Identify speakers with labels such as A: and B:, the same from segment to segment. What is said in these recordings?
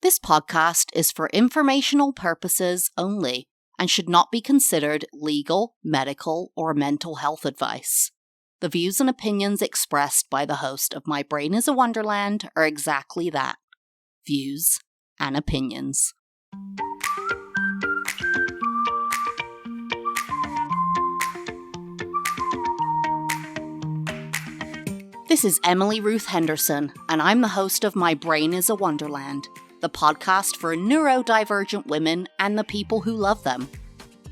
A: This podcast is for informational purposes only and should not be considered legal, medical, or mental health advice. The views and opinions expressed by the host of My Brain is a Wonderland are exactly that, views and opinions. This is Emily Ruth Henderson, and I'm the host of My Brain is a Wonderland, the podcast for neurodivergent women and the people who love them.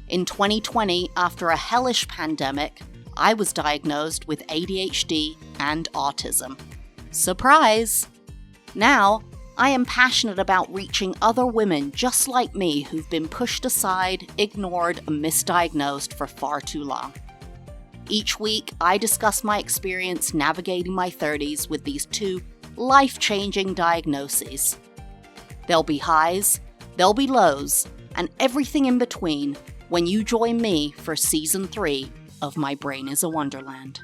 A: In 2020, after a hellish pandemic, I was diagnosed with ADHD and autism. Surprise! Now, I am passionate about reaching other women just like me who've been pushed aside, ignored, and misdiagnosed for far too long. Each week, I discuss my experience navigating my 30s with these two life-changing diagnoses. There'll be highs, there'll be lows, and everything in between when you join me for Season 3 of My Brain is a Wonderland.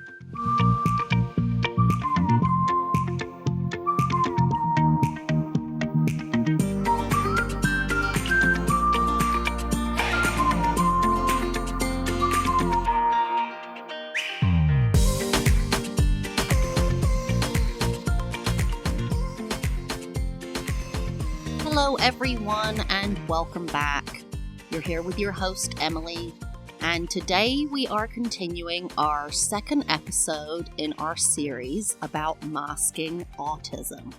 A: Hello everyone and welcome back. You're here with your host Emily, and today we are continuing our second episode in our series about masking autism.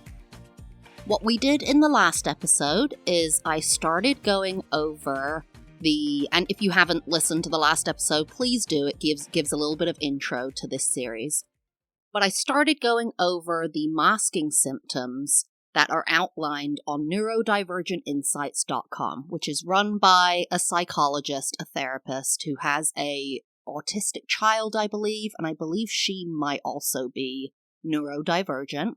A: What we did in the last episode is I started going over and if you haven't listened to the last episode, please do. It gives a little bit of intro to this series. But I started going over the masking symptoms that are outlined on neurodivergentinsights.com, which is run by a psychologist, a therapist who has a autistic child, I believe, and I believe she might also be neurodivergent.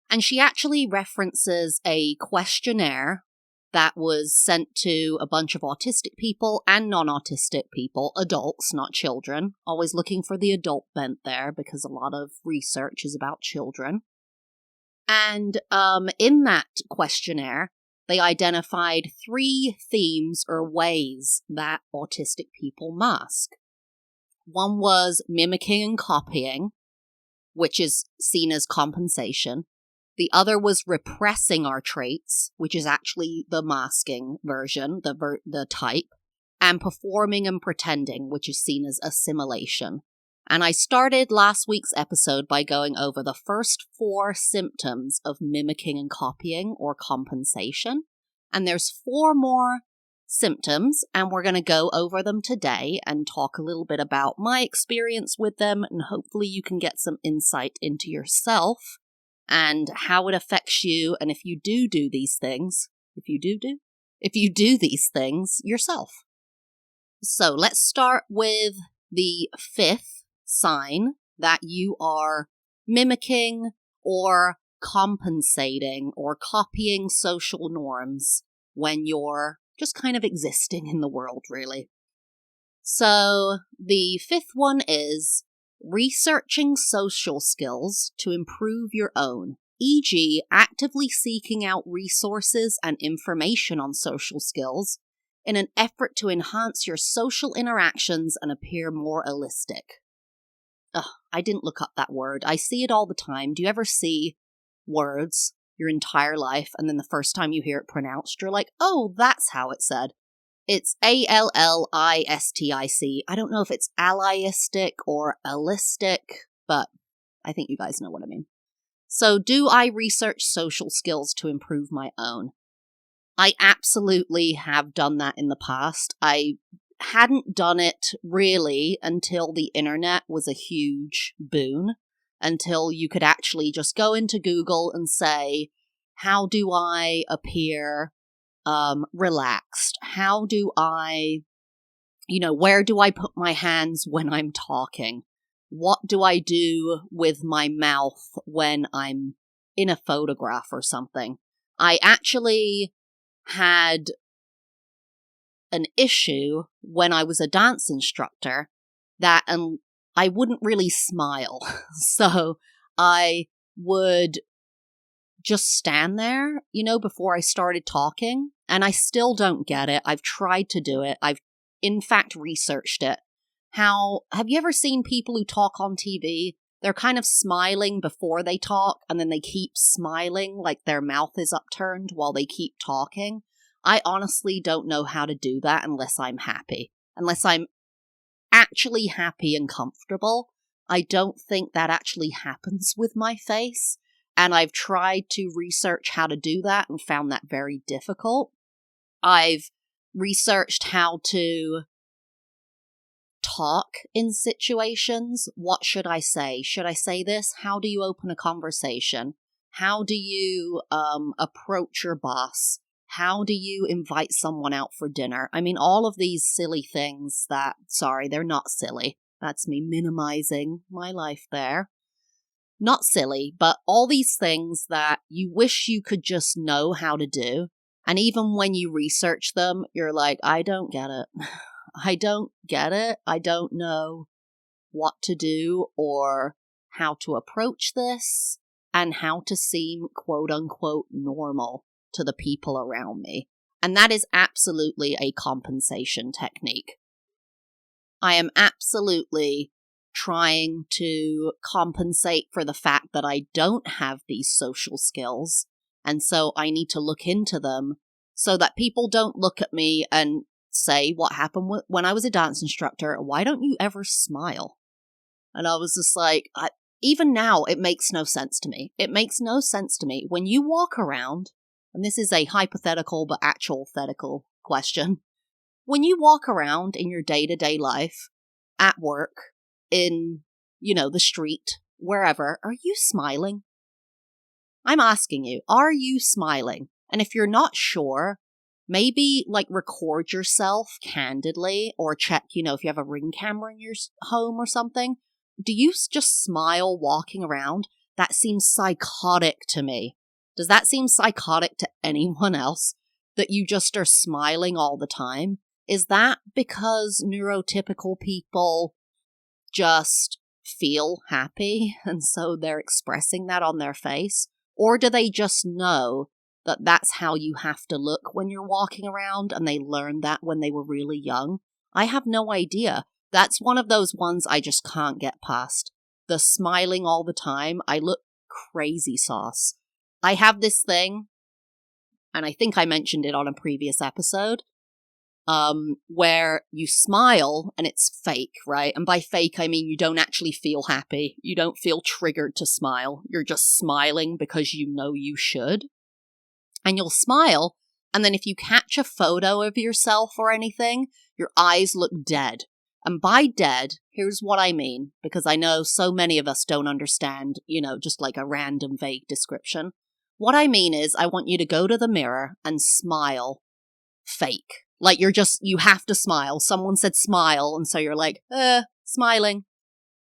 A: And she actually references a questionnaire that was sent to a bunch of autistic people and non-autistic people, adults, not children. Always looking for the adult bent there because a lot of research is about children. And in that questionnaire, they identified 3 themes or ways that autistic people mask. One was mimicking and copying, which is seen as compensation. The other was repressing our traits, which is actually the masking version, the type, and performing and pretending, which is seen as assimilation. And I started last week's episode by going over the first 4 symptoms of mimicking and copying or compensation. And there's 4 more symptoms, and we're going to go over them today and talk a little bit about my experience with them, and hopefully you can get some insight into yourself and how it affects you, and if you do these things, if you do these things yourself. So let's start with the 5th sign that you are mimicking or compensating or copying social norms when you're just kind of existing in the world, really. So the 5th one is researching social skills to improve your own, e.g., actively seeking out resources and information on social skills in an effort to enhance your social interactions and appear more holistic. I didn't look up that word. I see it all the time. Do you ever see words your entire life and then the first time you hear it pronounced, you're like, oh, that's how it's said. It's allistic. I don't know if it's allyistic or allistic, but I think you guys know what I mean. So do I research social skills to improve my own? I absolutely have done that in the past. I hadn't done it really until the internet was a huge boon, until you could actually just go into Google and say, how do I appear relaxed? How do I, where do I put my hands when I'm talking? What do I do with my mouth when I'm in a photograph or something? I actually had an issue when I was a dance instructor that I wouldn't really smile. So I would just stand there, before I started talking. And I still don't get it. I've tried to do it. I've, in fact, researched it. Have you ever seen people who talk on TV? They're kind of smiling before they talk, and then they keep smiling like their mouth is upturned while they keep talking. I honestly don't know how to do that unless I'm happy. Unless I'm actually happy and comfortable. I don't think that actually happens with my face. And I've tried to research how to do that and found that very difficult. I've researched how to talk in situations. What should I say? Should I say this? How do you open a conversation? How do you approach your boss? How do you invite someone out for dinner? I mean, all of these silly things they're not silly. That's me minimizing my life there. Not silly, but all these things that you wish you could just know how to do. And even when you research them, you're like, I don't get it. I don't get it. I don't know what to do or how to approach this and how to seem quote unquote normal to the people around me. And that is absolutely a compensation technique. I am absolutely trying to compensate for the fact that I don't have these social skills. And so I need to look into them so that people don't look at me and say what happened when I was a dance instructor. Why don't you ever smile? And I was just like, even now, it makes no sense to me. It makes no sense to me. When you walk around, and this is a hypothetical but actual thetical question. When you walk around in your day-to-day life, at work, in, the street, wherever, are you smiling? I'm asking you, are you smiling? And if you're not sure, maybe record yourself candidly or check, if you have a Ring camera in your home or something. Do you just smile walking around? That seems psychotic to me. Does that seem psychotic to anyone else? That you just are smiling all the time? Is that because neurotypical people just feel happy and so they're expressing that on their face? Or do they just know that that's how you have to look when you're walking around and they learned that when they were really young? I have no idea. That's one of those ones I just can't get past. The smiling all the time. I look crazy sauce. I have this thing, and I think I mentioned it on a previous episode, where you smile and it's fake, right? And by fake, I mean you don't actually feel happy. You don't feel triggered to smile. You're just smiling because you know you should. And you'll smile, and then if you catch a photo of yourself or anything, your eyes look dead. And by dead, here's what I mean, because I know so many of us don't understand, just like a random vague description. What I mean is I want you to go to the mirror and smile fake. Like you have to smile. Someone said smile, and so you're like, smiling.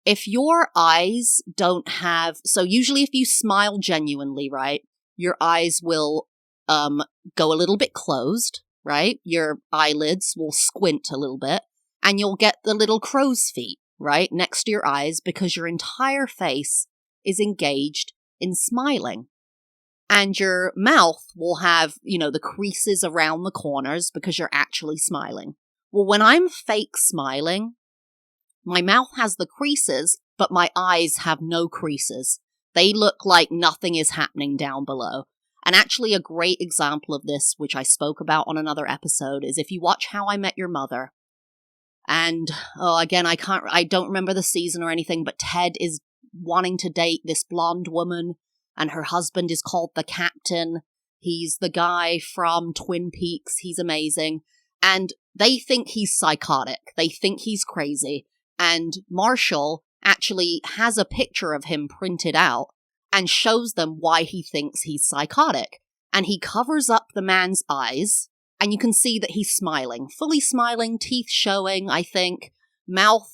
A: If your eyes don't have, so usually if you smile genuinely, right, your eyes will go a little bit closed, right? Your eyelids will squint a little bit, and you'll get the little crow's feet, right, next to your eyes because your entire face is engaged in smiling. And your mouth will have, the creases around the corners because you're actually smiling. Well, when I'm fake smiling, my mouth has the creases, but my eyes have no creases. They look like nothing is happening down below. And actually a great example of this, which I spoke about on another episode, is if you watch How I Met Your Mother. And, again, I don't remember the season or anything, but Ted is wanting to date this blonde woman. And her husband is called the Captain. He's the guy from Twin Peaks. He's amazing. And they think he's psychotic. They think he's crazy. And Marshall actually has a picture of him printed out and shows them why he thinks he's psychotic. And he covers up the man's eyes. And you can see that he's smiling. Fully smiling, teeth showing, I think. Mouth,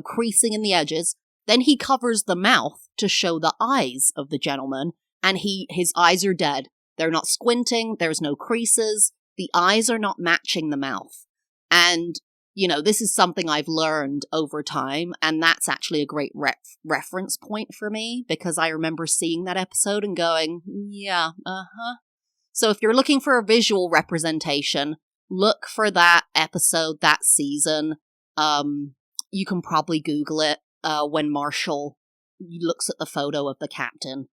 A: creasing in the edges. Then he covers the mouth to show the eyes of the gentleman, and his eyes are dead. They're not squinting, there's no creases, the eyes are not matching the mouth. And this is something I've learned over time, and that's actually a great reference point for me, because I remember seeing that episode and going, yeah, So if you're looking for a visual representation, look for that episode, that season. You can probably Google it when Marshall looks at the photo of the captain.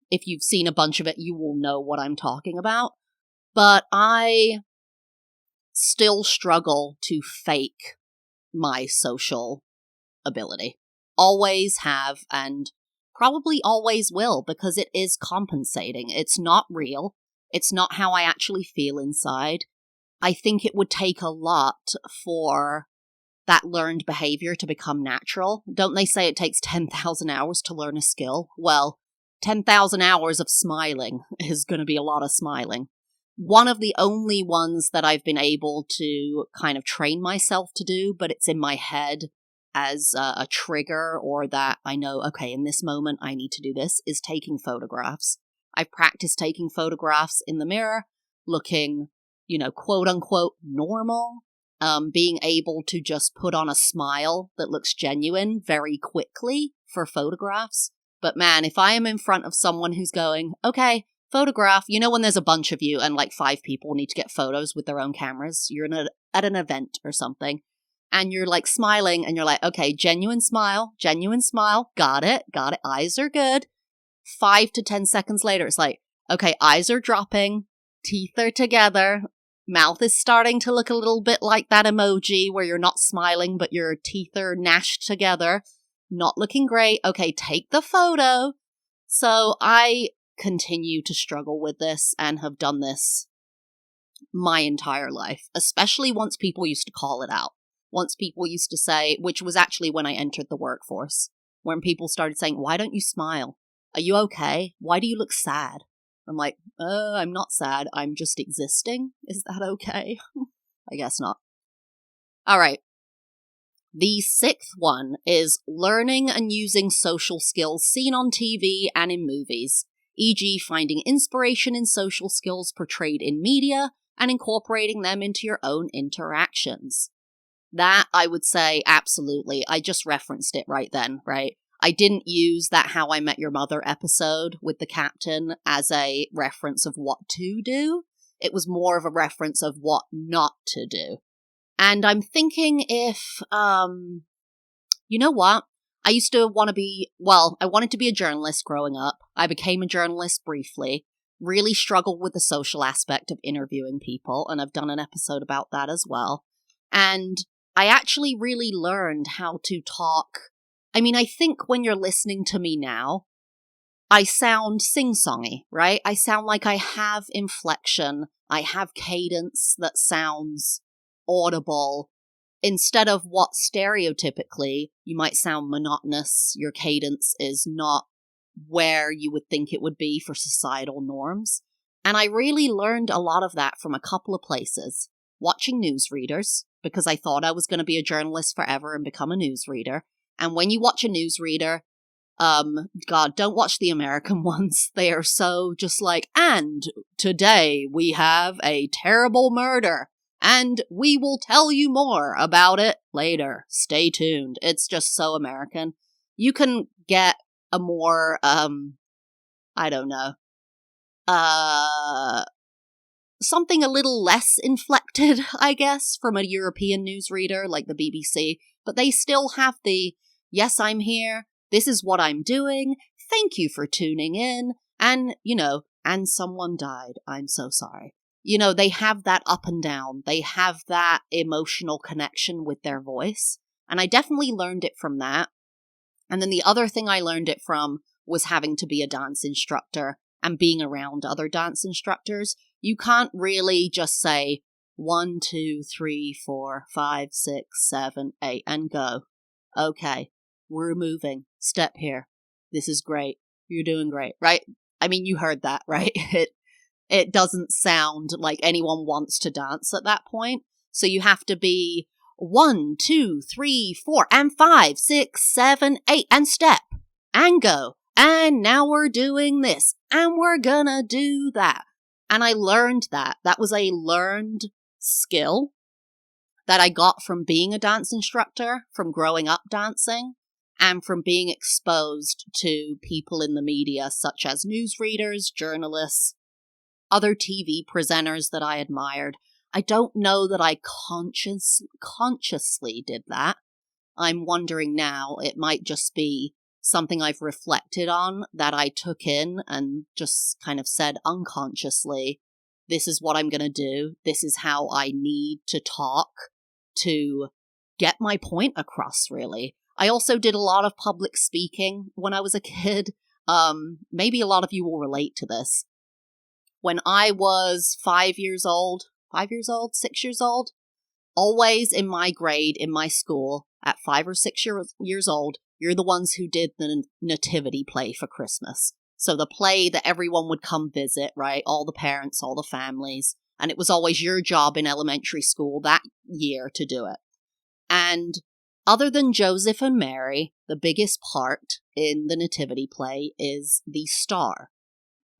A: If you've seen a bunch of it, you will know what I'm talking about. But I still struggle to fake my social ability. Always have, and probably always will, because it is compensating. It's not real. It's not how I actually feel inside. I think it would take a lot for that learned behavior to become natural. Don't they say it takes 10,000 hours to learn a skill? Well, 10,000 hours of smiling is going to be a lot of smiling. One of the only ones that I've been able to kind of train myself to do, but it's in my head as a trigger, or that I know, okay, in this moment I need to do this, is taking photographs. I've practiced taking photographs in the mirror, looking, quote unquote normal, being able to just put on a smile that looks genuine very quickly for photographs. But man, if I am in front of someone who's going, okay, photograph, when there's a bunch of you and like 5 people need to get photos with their own cameras, you're at an event or something, and you're like smiling and you're like, okay, genuine smile, got it, eyes are good. 5 to 10 seconds later, it's like, okay, eyes are dropping, teeth are together, mouth is starting to look a little bit like that emoji where you're not smiling but your teeth are gnashed together, not looking great. Okay, take the photo. So I continue to struggle with this and have done this my entire life, especially once people used to call it out. Once people used to say, which was actually when I entered the workforce, when people started saying, why don't you smile? Are you okay? Why do you look sad? I'm like, I'm not sad. I'm just existing. Is that okay? I guess not. All right. The 6th one is learning and using social skills seen on TV and in movies, e.g. finding inspiration in social skills portrayed in media and incorporating them into your own interactions. That, I would say, absolutely. I just referenced it right then, right? I didn't use that How I Met Your Mother episode with the captain as a reference of what to do. It was more of a reference of what not to do. And I'm thinking if, you know what? I used to want to be, I wanted to be a journalist growing up. I became a journalist briefly, really struggled with the social aspect of interviewing people, and I've done an episode about that as well. And I actually really learned how to talk. I mean, I think when you're listening to me now, I sound sing-songy, right? I sound like I have inflection. I have cadence that sounds audible, instead of what stereotypically you might sound monotonous. Your cadence is not where you would think it would be for societal norms. And I really learned a lot of that from a couple of places. Watching newsreaders, because I thought I was going to be a journalist forever and become a newsreader. And when you watch a newsreader, God, don't watch the American ones. They are so just like, and today we have a terrible murder, and we will tell you more about it later. Stay tuned. It's just so American. You can get a more, I don't know, something a little less inflected, I guess, from a European newsreader like the BBC, but they still have the, yes, I'm here, this is what I'm doing, thank you for tuning in, and, and someone died, I'm so sorry. They have that up and down, they have that emotional connection with their voice, and I definitely learned it from that. And then the other thing I learned it from was having to be a dance instructor and being around other dance instructors. You can't really just say 1, 2, 3, 4, 5, 6, 7, 8 and go. Okay, we're moving. Step here. This is great. You're doing great, right? I mean, you heard that, right? It doesn't sound like anyone wants to dance at that point. So you have to be 1, 2, 3, 4, and 5, 6, 7, 8, and step, and go. And now we're doing this, and we're gonna do that. And I learned that. That was a learned skill. that I got from being a dance instructor, from growing up dancing, and from being exposed to people in the media, such as newsreaders, journalists, other TV presenters that I admired. I don't know that I consciously did that. I'm wondering now, it might just be something I've reflected on that I took in and just kind of said unconsciously, this is what I'm going to do. This is how I need to talk to get my point across, really. I also did a lot of public speaking when I was a kid. Maybe a lot of you will relate to this. When I was 6 years old, always in my grade, in my school, at 5 or 6 years old, you're the ones who did the nativity play for Christmas. So the play that everyone would come visit, right? All the parents, all the families. And it was always your job in elementary school that year to do it. And other than Joseph and Mary, the biggest part in the nativity play is the star,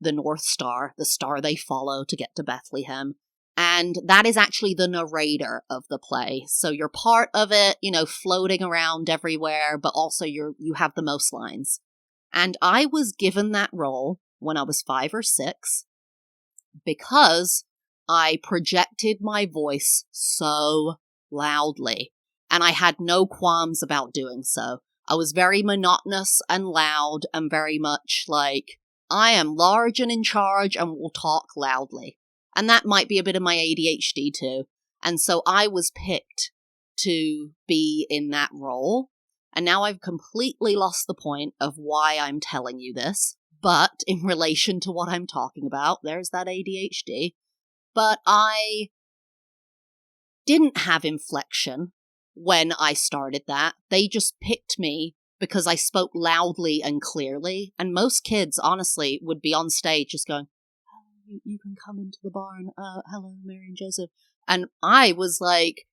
A: the North Star, the star they follow to get to Bethlehem. And that is actually the narrator of the play. So you're part of it, floating around everywhere, but also you have the most lines. And I was given that role when I was 5 or 6 because I projected my voice so loudly, and I had no qualms about doing so. I was very monotonous and loud and very much like, I am large and in charge and will talk loudly. And that might be a bit of my ADHD too. And so I was picked to be in that role. And now I've completely lost the point of why I'm telling you this. But in relation to what I'm talking about, there's that ADHD. But I didn't have inflection when I started that. They just picked me because I spoke loudly and clearly. And most kids, honestly, would be on stage just going, oh, you can come into the barn. Hello, Mary and Joseph. And I was like,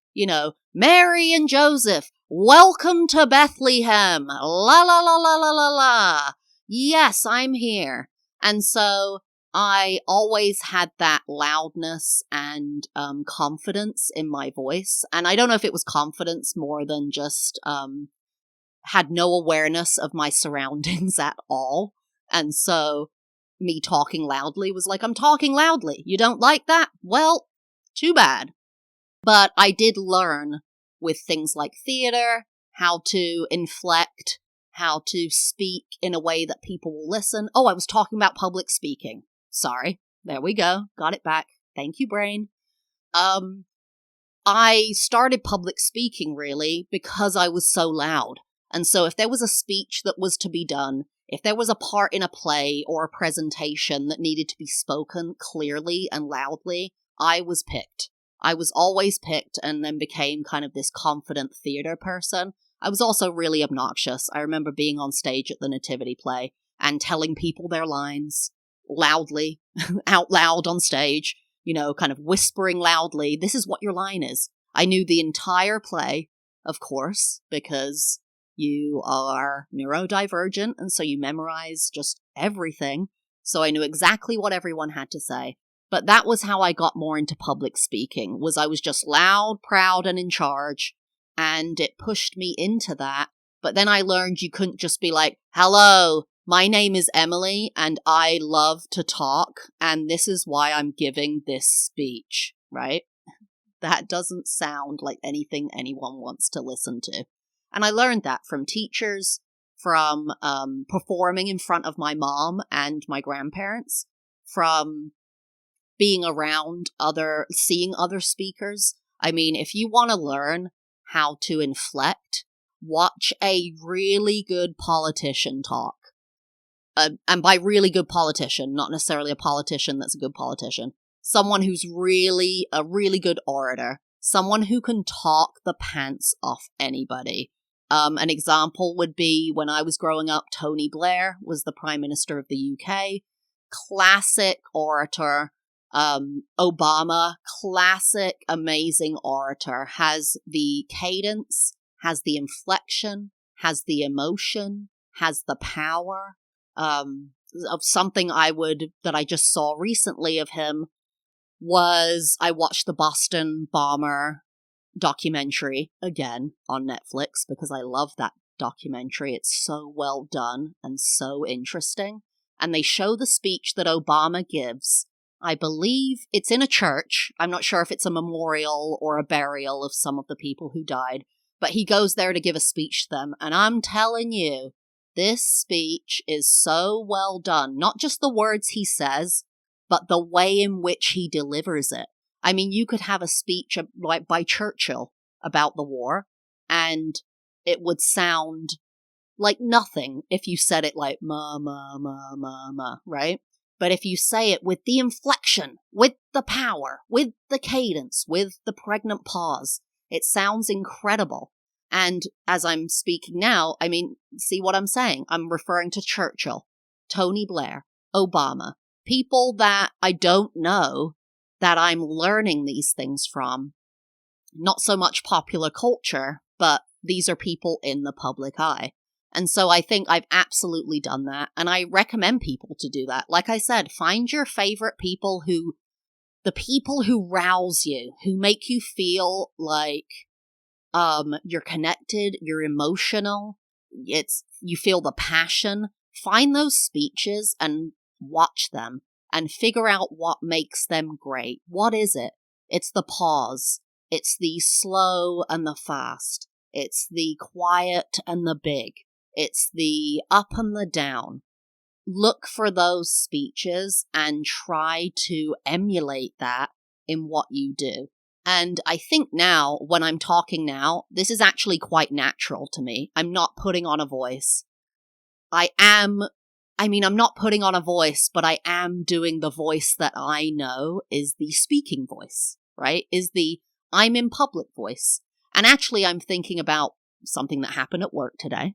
A: Mary and Joseph, welcome to Bethlehem. La, la, la, la, la, la, la. Yes, I'm here. And so I always had that loudness and confidence in my voice. And I don't know if it was confidence more than just had no awareness of my surroundings at all. And so me talking loudly was like, I'm talking loudly. You don't like that? Well, too bad. But I did learn with things like theater, how to inflect, how to speak in a way that people will listen. Oh, I was talking about public speaking. Sorry. There we go. Got it back. Thank you, brain. I started public speaking really because I was so loud. And so if there was a speech that was to be done, if there was a part in a play or a presentation that needed to be spoken clearly and loudly, I was picked. I was always picked and then became kind of this confident theater person. I was also really obnoxious. I remember being on stage at the nativity play and telling people their lines loudly, out loud on stage, kind of whispering loudly, this is what your line is. I knew the entire play, of course, because you are neurodivergent, and so you memorize just everything. So I knew exactly what everyone had to say. But that was how I got more into public speaking, was I was just loud, proud, and in charge, and it pushed me into that. But then I learned you couldn't just be like, hello, my name is Emily, and I love to talk, and this is why I'm giving this speech, right? That doesn't sound like anything anyone wants to listen to. And I learned that from teachers, from performing in front of my mom and my grandparents, from being around seeing other speakers. I mean, if you want to learn how to inflect, watch a really good politician talk. And by really good politician, not necessarily a politician that's a good politician. Someone who's really a really good orator. Someone who can talk the pants off anybody. An example would be when I was growing up, Tony Blair was the Prime Minister of the UK. Classic orator. Obama, classic, amazing orator, has the cadence, has the inflection, has the emotion, has the power. Of something that I just saw recently of him was I watched the Boston bomber documentary again on Netflix because I love that documentary. It's so well done and so interesting. And they show the speech that Obama gives. I believe it's in a church. I'm not sure if it's a memorial or a burial of some of the people who died, but he goes there to give a speech to them. And I'm telling you, this speech is so well done. Not just the words he says, but the way in which he delivers it. I mean, you could have a speech like by Churchill about the war, and it would sound like nothing if you said it like ma, ma, ma, ma, ma, right? But if you say it with the inflection, with the power, with the cadence, with the pregnant pause, it sounds incredible. And as I'm speaking now, I mean, see what I'm saying? I'm referring to Churchill, Tony Blair, Obama, people that I don't know that I'm learning these things from. Not so much popular culture, but these are people in the public eye. And so I think I've absolutely done that. And I recommend people to do that. Like I said, find your favorite people the people who rouse you, who make you feel like you're connected, you're emotional, you feel the passion. Find those speeches and watch them and figure out what makes them great. What is it? It's the pause. It's the slow and the fast. It's the quiet and the big. It's the up and the down. Look for those speeches and try to emulate that in what you do. And I think now, when I'm talking now, this is actually quite natural to me. I'm not putting on a voice. I'm not putting on a voice, but I am doing the voice that I know is the speaking voice, right? Is the I'm in public voice. And actually, I'm thinking about something that happened at work today.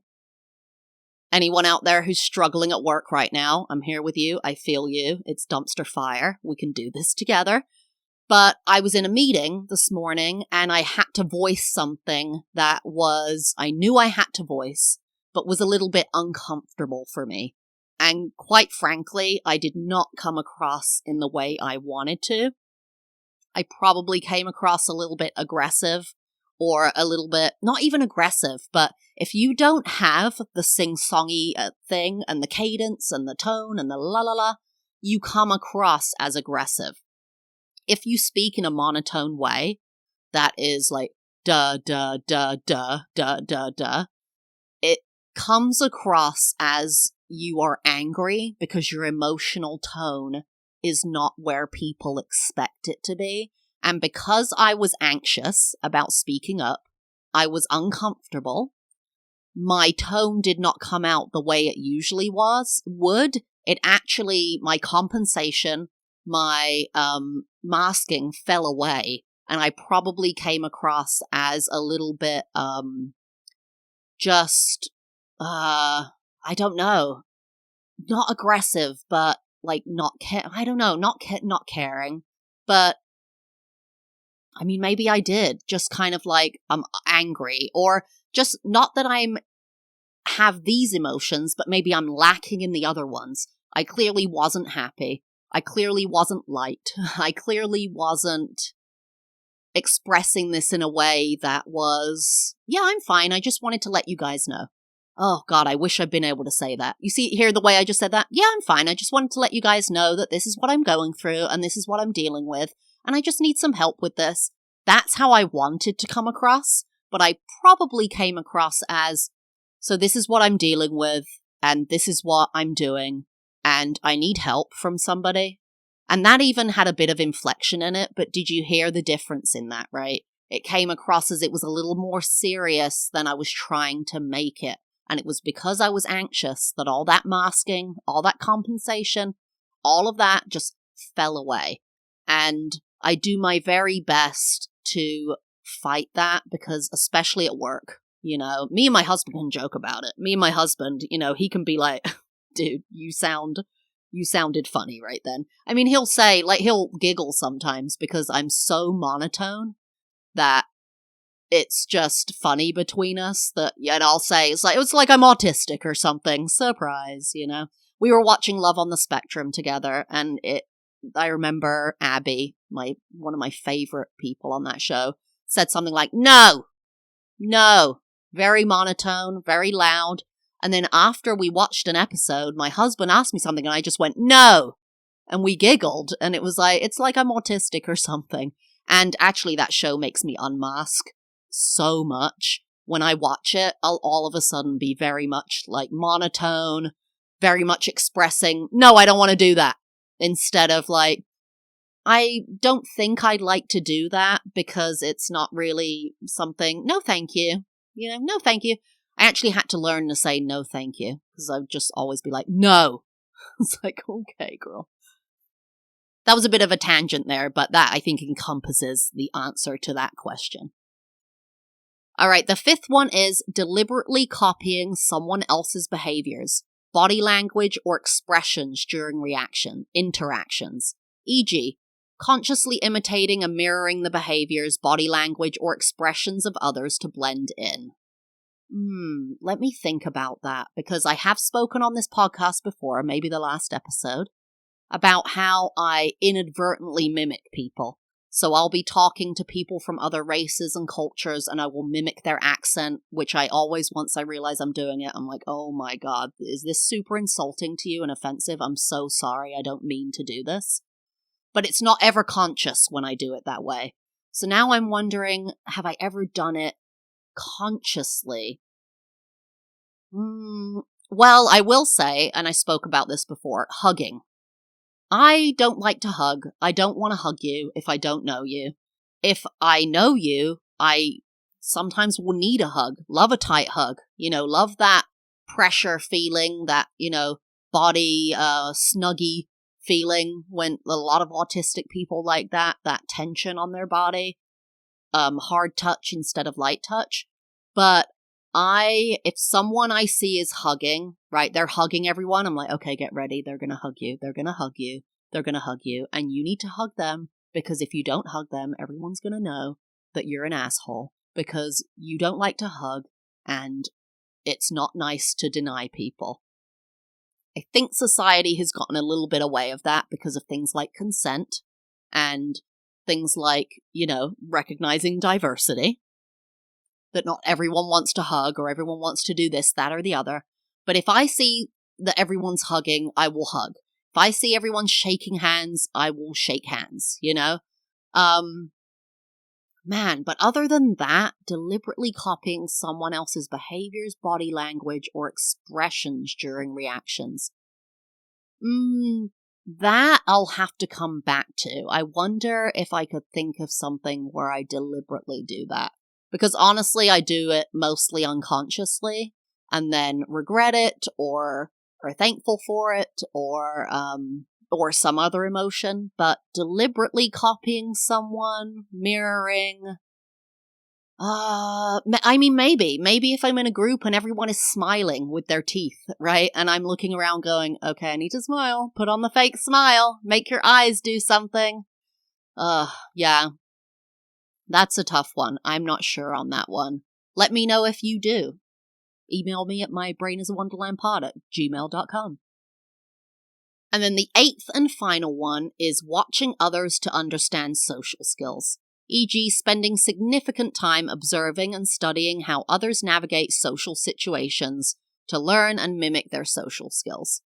A: Anyone out there who's struggling at work right now, I'm here with you. I feel you. It's dumpster fire. We can do this together. But I was in a meeting this morning and I had to voice something that I knew I had to voice, but was a little bit uncomfortable for me. And quite frankly, I did not come across in the way I wanted to. I probably came across a little bit aggressive or a little bit, not even aggressive, but if you don't have the sing-songy thing and the cadence and the tone and the la-la-la, you come across as aggressive. If you speak in a monotone way, that is like da, da, da, da, da, da, da, it comes across as you are angry because your emotional tone is not where people expect it to be. And because I was anxious about speaking up, I was uncomfortable. My tone did not come out the way it usually would. It actually, my compensation, my masking fell away. And I probably came across as a little bit I don't know, not aggressive, but like not caring, but I mean, maybe I did, just kind of like I'm angry, or just not that I'm have these emotions, but maybe I'm lacking in the other ones. I clearly wasn't happy. I clearly wasn't liked. I clearly wasn't expressing this in a way that was, yeah, I'm fine. I just wanted to let you guys know. Oh, God, I wish I'd been able to say that. You see, hear the way I just said that? Yeah, I'm fine. I just wanted to let you guys know that this is what I'm going through and this is what I'm dealing with, and I just need some help with this. That's how I wanted to come across, but I probably came across as, so this is what I'm dealing with, and this is what I'm doing, and I need help from somebody. And that even had a bit of inflection in it, but did you hear the difference in that, right? It came across as it was a little more serious than I was trying to make it. And it was because I was anxious that all that masking, all that compensation, all of that just fell away. And I do my very best to fight that because, especially at work, you know, me and my husband can joke about it. Me and my husband, you know, he can be like, dude, you sounded funny right then. I mean, he'll say, like, he'll giggle sometimes because I'm so monotone that it's just funny between us that, yeah, and I'll say, it was like I'm autistic or something. Surprise, you know. We were watching Love on the Spectrum together, and I remember Abby, one of my favorite people on that show, said something like, no, very monotone, very loud. And then after we watched an episode, my husband asked me something and I just went, no. And we giggled. And it was like, it's like I'm autistic or something. And actually that show makes me unmask so much. When I watch it, I'll all of a sudden be very much like monotone, very much expressing, no, I don't want to do that. Instead of like, I don't think I'd like to do that because it's not really something, no thank you. No thank you. I actually had to learn to say no thank you because I'd just always be like, no. It's like, okay, girl. That was a bit of a tangent there, but that I think encompasses the answer to that question. All right, the fifth one is deliberately copying someone else's behaviors, body language, or expressions during interactions, e.g., consciously imitating and mirroring the behaviors, body language, or expressions of others to blend in. Let me think about that, because I have spoken on this podcast before, maybe the last episode, about how I inadvertently mimic people. So I'll be talking to people from other races and cultures and I will mimic their accent, which I always, once I realize I'm doing it, I'm like, oh my God, is this super insulting to you and offensive? I'm so sorry. I don't mean to do this. But it's not ever conscious when I do it that way. So now I'm wondering, have I ever done it consciously? Well, I will say, and I spoke about this before, hugging. I don't like to hug. I don't want to hug you if I don't know you. If I know you, I sometimes will need a hug. Love a tight hug. Love that pressure feeling, that, body snuggy feeling when a lot of autistic people like that tension on their body. Hard touch instead of light touch. But if someone I see is hugging, right, they're hugging everyone, I'm like, okay, get ready. They're going to hug you. They're going to hug you. They're going to hug you. And you need to hug them because if you don't hug them, everyone's going to know that you're an asshole because you don't like to hug and it's not nice to deny people. I think society has gotten a little bit away of that because of things like consent and things like, recognizing diversity. That not everyone wants to hug or everyone wants to do this, that, or the other. But if I see that everyone's hugging, I will hug. If I see everyone shaking hands, I will shake hands, But other than that, deliberately copying someone else's behaviors, body language, or expressions during reactions. That I'll have to come back to. I wonder if I could think of something where I deliberately do that. Because honestly, I do it mostly unconsciously and then regret it or are thankful for it or some other emotion. But deliberately copying someone, mirroring, maybe if I'm in a group and everyone is smiling with their teeth, right? And I'm looking around going, okay, I need to smile. Put on the fake smile. Make your eyes do something. Yeah. That's a tough one. I'm not sure on that one. Let me know if you do. Email me at mybrainisawonderlandpod@gmail.com. And then the eighth and final one is watching others to understand social skills, e.g. spending significant time observing and studying how others navigate social situations to learn and mimic their social skills.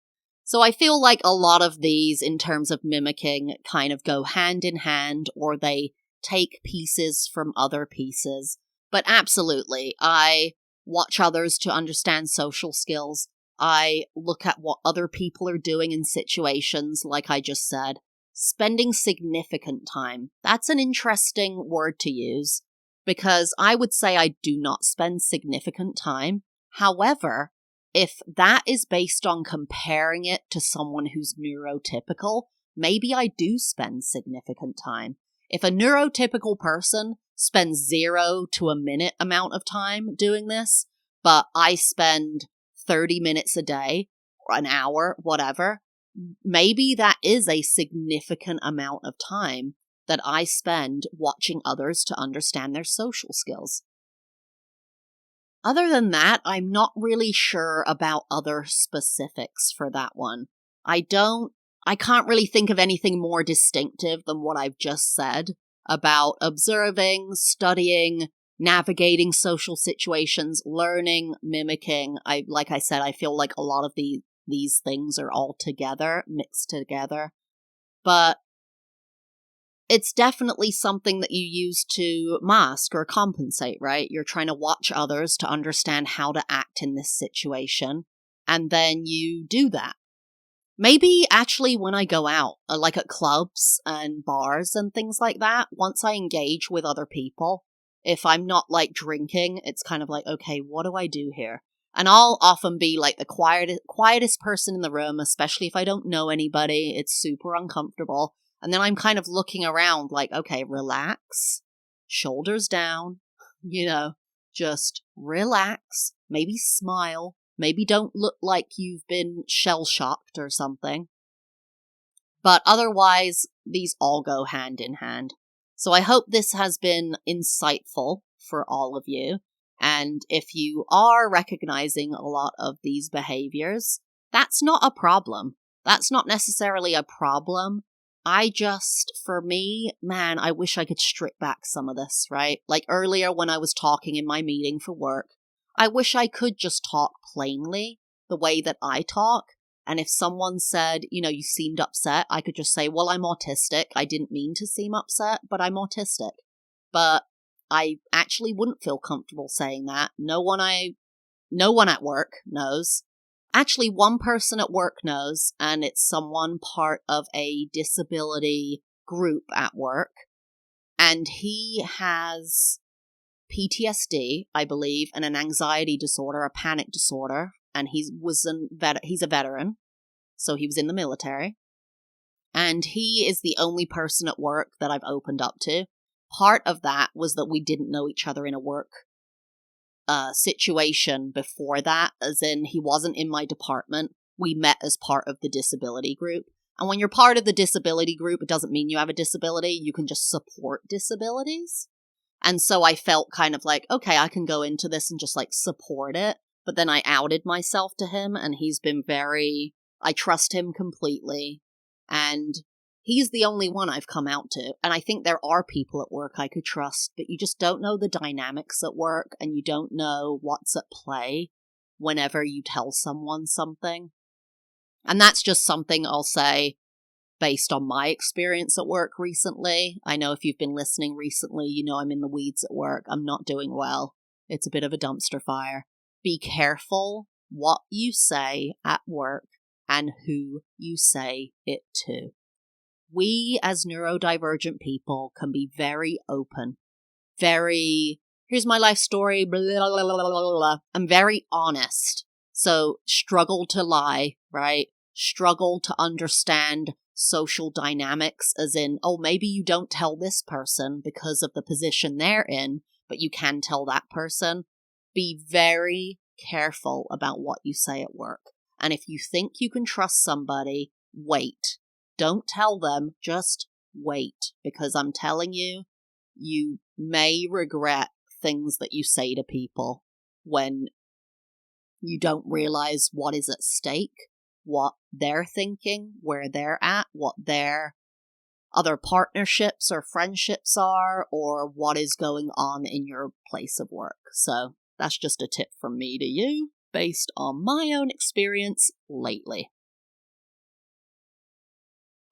A: So I feel like a lot of these, in terms of mimicking, kind of go hand in hand, or they take pieces from other pieces. But absolutely, I watch others to understand social skills. I look at what other people are doing in situations, like I just said. Spending significant time. That's an interesting word to use, because I would say I do not spend significant time. However, if that is based on comparing it to someone who's neurotypical, maybe I do spend significant time. If a neurotypical person spends 0 to a minute amount of time doing this, but I spend 30 minutes a day, or an hour, whatever, maybe that is a significant amount of time that I spend watching others to understand their social skills. Other than that, I'm not really sure about other specifics for that one. I can't really think of anything more distinctive than what I've just said about observing, studying, navigating social situations, learning, mimicking. Like I said, I feel like a lot of these things are all together, mixed together. But it's definitely something that you use to mask or compensate, right? You're trying to watch others to understand how to act in this situation, and then you do that. Maybe actually when I go out, like at clubs and bars and things like that, once I engage with other people, if I'm not like drinking, it's kind of like, okay, what do I do here? And I'll often be like the quietest person in the room, especially if I don't know anybody. It's super uncomfortable. And then I'm kind of looking around like, okay, relax, shoulders down, just relax, maybe smile, maybe don't look like you've been shell-shocked or something. But otherwise, these all go hand in hand. So I hope this has been insightful for all of you. And if you are recognizing a lot of these behaviors, that's not a problem. That's not necessarily a problem. For me, man, I wish I could strip back some of this, right? Like earlier when I was talking in my meeting for work, I wish I could just talk plainly the way that I talk. And if someone said, you seemed upset, I could just say, well, I'm autistic. I didn't mean to seem upset, but I'm autistic. But I actually wouldn't feel comfortable saying that. No one at work knows. Actually, one person at work knows, and it's someone part of a disability group at work. And he has PTSD, I believe, and an anxiety disorder, a panic disorder. And he's a veteran, so he was in the military. And he is the only person at work that I've opened up to. Part of that was that we didn't know each other in a work situation before that, as in he wasn't in my department. We met as part of the disability group. And when you're part of the disability group, it doesn't mean you have a disability. You can just support disabilities. And so I felt kind of like, okay, I can go into this and just like support it. But then I outed myself to him, and he's been I trust him completely. And he's the only one I've come out to. And I think there are people at work I could trust, but you just don't know the dynamics at work, and you don't know what's at play whenever you tell someone something. And that's just something I'll say based on my experience at work recently. I know if you've been listening recently, you know I'm in the weeds at work. I'm not doing well. It's a bit of a dumpster fire. Be careful what you say at work and who you say it to. We as neurodivergent people can be very open, here's my life story, blah, blah, blah, blah, blah, blah. I'm very honest. So struggle to lie, right? Struggle to understand social dynamics, as in, oh, maybe you don't tell this person because of the position they're in, but you can tell that person. Be very careful about what you say at work. And if you think you can trust somebody, wait. Don't tell them, just wait. Because I'm telling you, you may regret things that you say to people when you don't realize what is at stake, what they're thinking, where they're at, what their other partnerships or friendships are, or what is going on in your place of work. So that's just a tip from me to you, based on my own experience lately.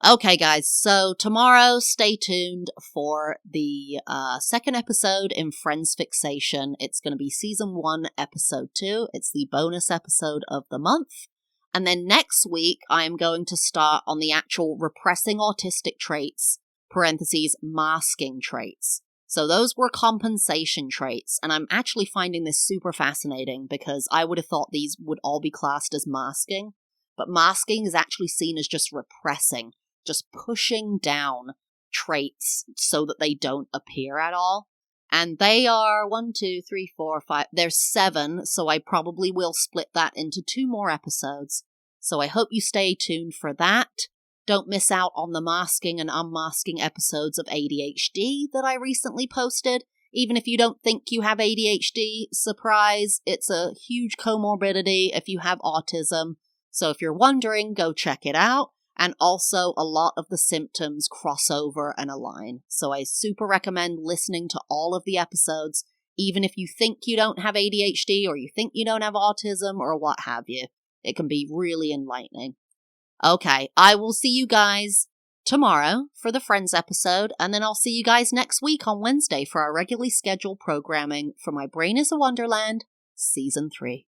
A: Okay, guys, so tomorrow, stay tuned for the second episode in Friends Fixation. It's going to be Season 1, Episode 2. It's the bonus episode of the month. And then next week, I am going to start on the actual repressing autistic traits, masking traits. So those were compensation traits, and I'm actually finding this super fascinating because I would have thought these would all be classed as masking, but masking is actually seen as just repressing, just pushing down traits so that they don't appear at all. And they are 1, 2, 3, 4, 5. There's 7, so I probably will split that into 2 more episodes. So I hope you stay tuned for that. Don't miss out on the masking and unmasking episodes of ADHD that I recently posted. Even if you don't think you have ADHD, surprise, it's a huge comorbidity if you have autism. So if you're wondering, go check it out. And also, a lot of the symptoms cross over and align. So I super recommend listening to all of the episodes, even if you think you don't have ADHD or you think you don't have autism or what have you. It can be really enlightening. Okay, I will see you guys tomorrow for the Friends episode, and then I'll see you guys next week on Wednesday for our regularly scheduled programming for My Brain is a Wonderland Season 3.